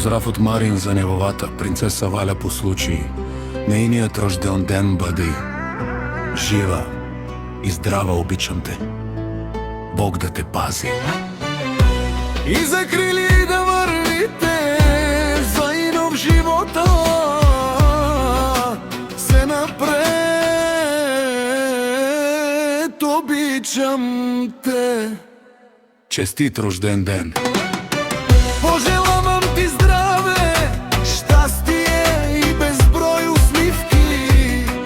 Поздрав от Марин за неговата принцеса Валя по случай нейният рожден ден. Бъди жива и здрава, обичам те. Бог да те пази. И за крили да вървите заедно в живота се напред, обичам те. Честит рожден ден! Пожелавам ти здраве, щастие и безброй усмивки.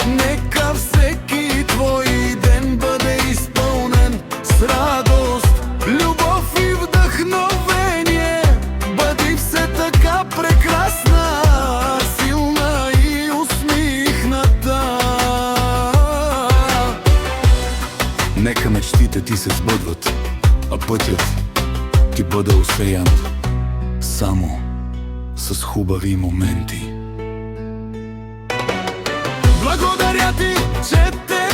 Нека всеки твой ден бъде изпълнен с радост, любов и вдъхновение. Бъди все така прекрасна, силна и усмихната. Нека мечтите ти се сбъдват, а пътят ти бъде осеян само с хубави моменти. Благодаря ти, че те